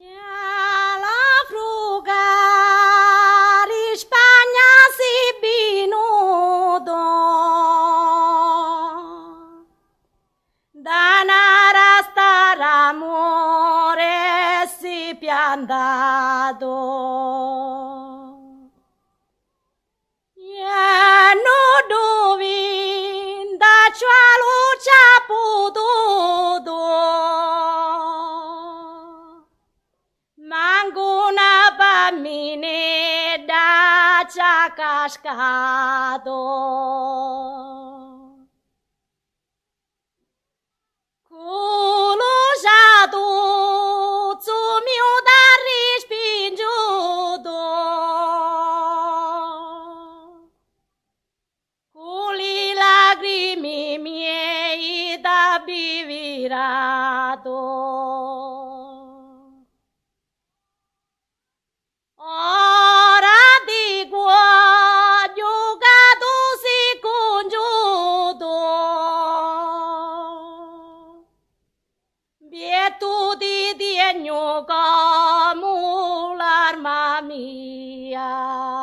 La fruga Spagna si binudo danara star amore si piantato no dovin da luce potuto Manguna bambine da cascato Culusato mio da rispingiuto Culi lacrimi miei da bivirato Ora di guaglio tu si congiuto Bietu di diegno come l'arma mia